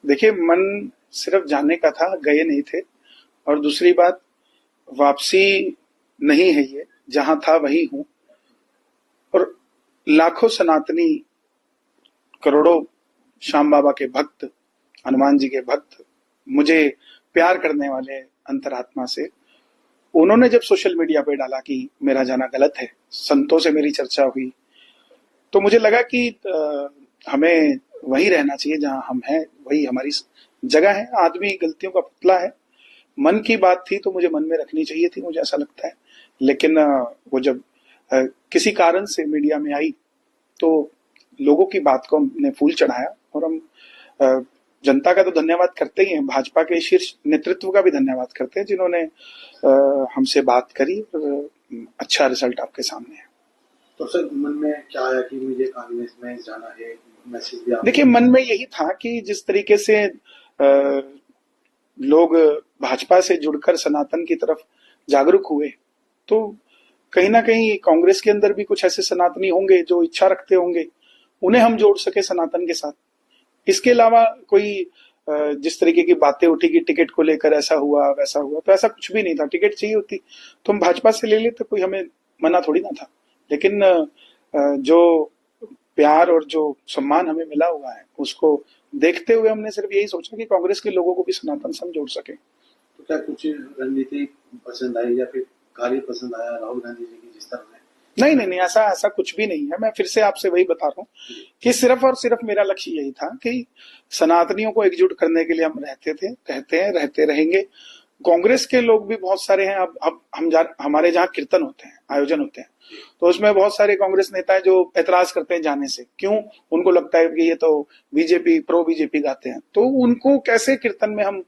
देखिए, मन सिर्फ जाने का था, गए नहीं थे। और दूसरी बात, वापसी नहीं है ये, जहां था वही हूं। और लाखों सनातनी, करोड़ों श्याम बाबा के भक्त, हनुमान जी के भक्त, मुझे प्यार करने वाले अंतरात्मा से, उन्होंने जब सोशल मीडिया पे डाला कि मेरा जाना गलत है, संतों से मेरी चर्चा हुई, तो मुझे लगा कि हमें वहीं रहना चाहिए जहां हम हैं, वही हमारी जगह है। आदमी गलतियों का पुतला है। मन की बात थी तो मुझे मन में रखनी चाहिए थी, मुझे ऐसा लगता है। लेकिन वो जब किसी कारण से मीडिया में आई, तो लोगों की बात को हमने फूल चढ़ाया। और हम अ, जनता का तो धन्यवाद करते ही हैं, भाजपा के शीर्ष नेतृत्व का भी धन्यवाद करते हैं, जिन्होंने हमसे बात करी। और अच्छा रिजल्ट आपके सामने है। तो सर, मन में क्या आया कि मुझे कांग्रेस में जाना है? मैसेज भी देखिए, मन में यही था कि जिस तरीके से लोग भाजपा से जुड़कर सनातन की तरफ जागरूक हुए, तो कहीं ना कहीं कांग्रेस के अंदर भी कुछ ऐसे सनातनी होंगे जो इच्छा रखते होंगे, उन्हें हम जोड़ सके सनातन के साथ। इसके अलावा कोई जिस तरीके की बातें उठी कि टिकट को लेकर ऐसा हुआ वैसा हुआ, तो ऐसा कुछ भी नहीं था। टिकट चाहिए होती तो हम भाजपा से ले लेते, कोई हमें मना थोड़ी ना था। लेकिन जो प्यार और जो सम्मान हमें मिला हुआ है, उसको देखते हुए हमने सिर्फ यही सोचा कि कांग्रेस के लोगों को भी सनातन से हम जोड़ सके। तो क्या कुछ रणनीति पसंद आई या फिर कार्य पसंद आया राहुल गांधी जी की जिस तरह से? नहीं नहीं नहीं, ऐसा ऐसा कुछ भी नहीं है। मैं फिर से आपसे वही बता रहा हूँ कि सिर्फ और सिर्फ मेरा लक्ष्य यही था कि सनातनियों को एकजुट करने के लिए हम रहते थे, रहते हैं, रहते रहेंगे। कांग्रेस के लोग भी बहुत सारे हैं। अब हमारे जहाँ कीर्तन होते हैं, आयोजन होते हैं, तो उसमें बहुत सारे कांग्रेस नेता है जो ऐतराज करते हैं जाने से। क्यों? उनको लगता है कि ये तो बीजेपी, प्रो बीजेपी गाते हैं, तो उनको कैसे कीर्तन में हम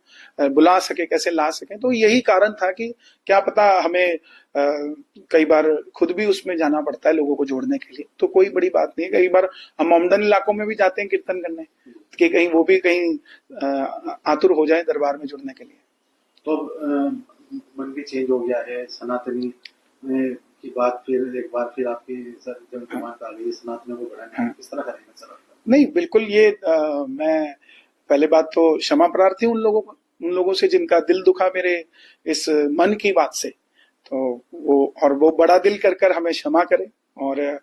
बुला सके, कैसे ला सके। तो यही कारण था कि क्या पता हमें कई बार खुद भी उसमें जाना पड़ता है लोगों को जोड़ने के लिए, तो कोई बड़ी बात नहीं है। कई बार हम आमदन इलाकों में भी जाते हैं कीर्तन करने, कि कहीं वो भी कहीं आतुर हो जाए दरबार में जुड़ने के लिए। तो मन भी चेंज हो गया है सनातनी में की बात, फिर एक बार फिर आपकी सर जन कमांड आ गई सनातनियों को बढ़ाने की, किस तरह करेंगे सर आपका? नहीं, बिल्कुल ये मैं पहले बात तो क्षमा प्रार्थी हूँ उन लोगों से जिनका दिल दुखा मेरे इस मन की बात से। तो वो बड़ा दिल कर कर हमें क्षमा करें। और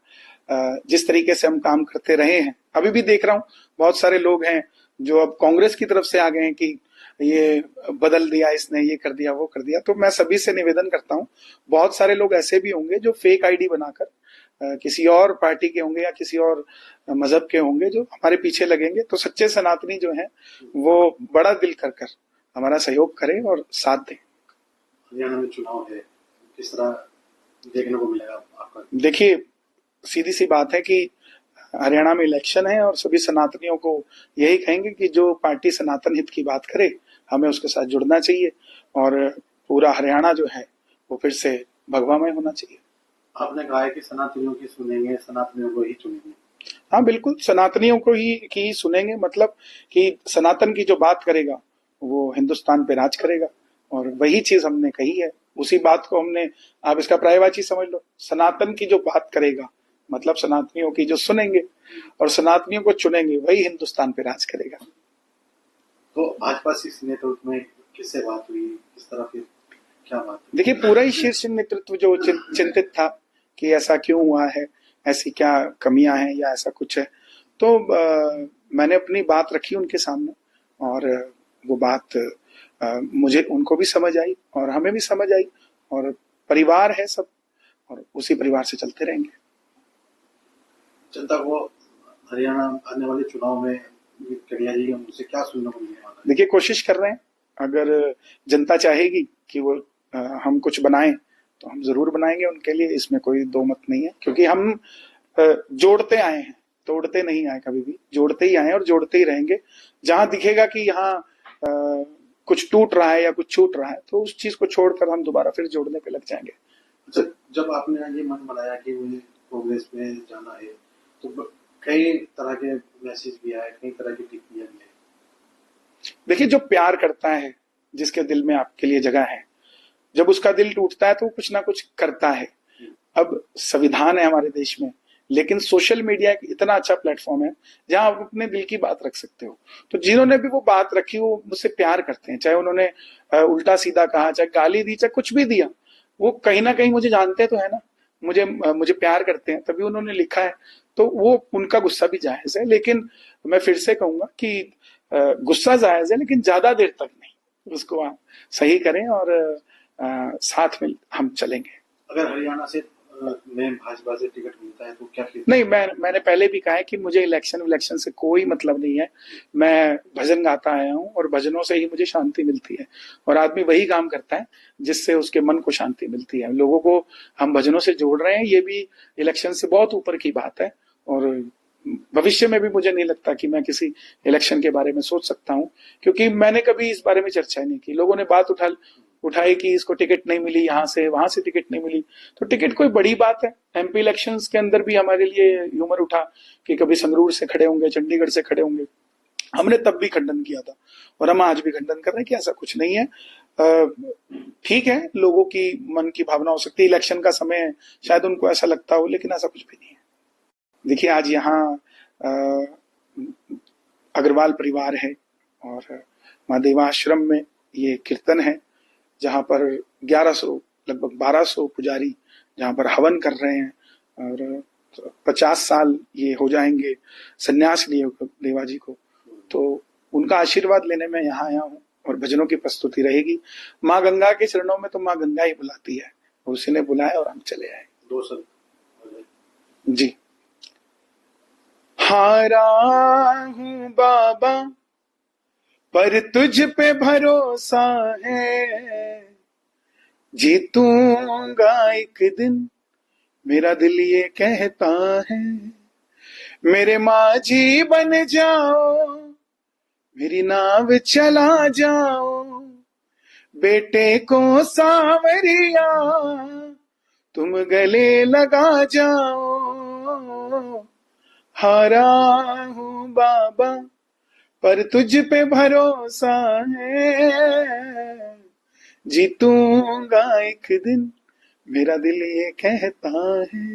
जिस तरीके से हम काम करते रहे हैं, अभी भी देख रहा हूँ बहुत सारे लोग हैं जो अब कांग्रेस की तरफ से आ गए हैं कि ये बदल दिया इसने, ये कर दिया, वो कर दिया। तो मैं सभी से निवेदन करता हूँ, बहुत सारे लोग ऐसे भी होंगे जो फेक आईडी बनाकर किसी और पार्टी के होंगे या किसी और मजहब के होंगे जो हमारे पीछे लगेंगे। तो सच्चे सनातनी जो हैं वो बड़ा दिल कर कर हमारा सहयोग करें और साथ दें। हरियाणा में चुनाव है, किस तरह देखने को मिलेगा आपका? देखिए, सीधी सी बात है कि हरियाणा में इलेक्शन है और सभी सनातनियों को यही कहेंगे कि जो पार्टी सनातन हित की बात करे, हमें उसके साथ जुड़ना चाहिए। और पूरा हरियाणा जो है वो फिर से भगवामय होना चाहिए। आपने कहा है कि सनातनियों की सुनेंगे, सनातनियों को ही चुनेंगे। हाँ बिल्कुल, सनातनियों को ही की सुनेंगे, मतलब कि सनातन की जो बात करेगा वो हिंदुस्तान पे राज करेगा। और वही चीज हमने कही है, उसी बात को हमने, आप इसका पर्यायवाची समझ लो, सनातन की जो बात करेगा मतलब सनातनियों की जो सुनेंगे और सनातनियों को चुनेंगे, वही हिंदुस्तान पे राज करेगा। तो भाजपा शीर्ष नेतृत्व में किससे बात हुई, किस तरह फिर क्या बात हुई? देखिए, पूरा ही शीर्ष नेतृत्व जो चिंतित था कि ऐसा क्यों हुआ है, ऐसी क्या कमियां हैं या ऐसा कुछ है। तो मैंने अपनी बात रखी उनके सामने, और वो बात मुझे, उनको भी समझ आई और हमें भी समझ आई। और परिवार है सब, और उसी परिवार से चलते रहेंगे। जनता को हरियाणा आने वाले चुनाव में कन्हैया जी उनसे क्या सुनने को मिलने वाला है? देखिए, कोशिश कर रहे हैं। अगर जनता चाहेगी कि वो हम कुछ बनाएं, तो हम जरूर बनाएंगे उनके लिए, इसमें कोई दो मत नहीं है। क्योंकि हम जोड़ते आए हैं, तोड़ते नहीं आए कभी भी, जोड़ते ही आए और जोड़ते ही रहेंगे। जहां दिखेगा कि यहाँ कुछ टूट रहा है या कुछ छूट रहा है, तो उस चीज को छोड़कर हम दोबारा फिर जोड़ने पे लग जाएंगे। जब आपने ये मन बनाया कि मुझे कांग्रेस में जाना है, तो कई तरह के मैसेज भी आए, कई तरह की टिप्पणियां भी आई। देखिए, जो प्यार करता है, जिसके दिल में आपके लिए जगह है, जब उसका दिल टूटता है तो वो कुछ ना कुछ करता है। अब संविधान है हमारे देश में लेकिन सोशल मीडिया एक इतना अच्छा प्लेटफॉर्म है जहां आप अपने दिल की बात रख सकते हो। तो जिन्होंने भी वो बात रखी वो मुझसे प्यार करते हैं, चाहे उन्होंने उल्टा सीधा कहा, चाहे गाली दी, चाहे कुछ भी दिया, वो कहीं ना कहीं मुझे जानते तो है ना, मुझे प्यार करते हैं, तभी उन्होंने लिखा है। तो वो उनका गुस्सा भी जायज है, लेकिन मैं फिर से कहूंगा कि गुस्सा जायज है लेकिन ज्यादा देर तक नहीं, उसको आप सही करें और साथ में हम चलेंगे। अगर हरियाणा से में भाजपा से टिकट मिलता है तो क्या फिर? नहीं, मैंने पहले भी कहा है कि मुझे इलेक्शन से कोई मतलब नहीं है। मैं भजन गाता आया हूँ और भजनों से ही मुझे शांति मिलती है, और आदमी वही काम करता है जिससे उसके मन को शांति मिलती है। लोगों को हम भजनों से जोड़ रहे हैं, ये भी इलेक्शन से बहुत ऊपर की बात है। और भविष्य में भी मुझे नहीं लगता कि मैं किसी इलेक्शन के बारे में सोच सकता हूँ, क्योंकि मैंने कभी इस बारे में चर्चा नहीं की। लोगों ने बात उठाई कि इसको टिकट नहीं मिली, यहाँ से वहां से टिकट नहीं मिली, तो टिकट कोई बड़ी बात है? एमपी इलेक्शंस के अंदर भी हमारे लिए ह्यूमर उठा कि कभी संगरूर से खड़े होंगे, चंडीगढ़ से खड़े होंगे, हमने तब भी खंडन किया था और हम आज भी खंडन कर रहे हैं कि ऐसा कुछ नहीं है। ठीक है, लोगों की मन की भावना हो सकती है, इलेक्शन का समय है, शायद उनको ऐसा लगता हो, लेकिन ऐसा कुछ भी नहीं है। देखिए, आज यहाँ अग्रवाल परिवार है और महादेवा आश्रम में ये कीर्तन है, जहां पर 1100 लगभग 1200 पुजारी जहां पर हवन कर रहे हैं, और 50 साल ये हो जाएंगे सन्यास लिए देवा जी को। तो उनका आशीर्वाद लेने में यहाँ आया हूँ और भजनों की प्रस्तुति रहेगी। माँ गंगा के चरणों में तो माँ गंगा ही बुलाती है, उसी ने बुलाया और हम चले आए। 2 साल जी। हारा हूँ बाबा पर तुझ पे भरोसा है, जीतूंगा एक दिन मेरा दिल ये कहता है। मेरे माझी बन जाओ, मेरी नाव चला जाओ, बेटे को सांवरिया तुम गले लगा जाओ। हारा हूँ बाबा पर तुझ पे भरोसा है, जीतूंगा एक दिन मेरा दिल ये कहता है।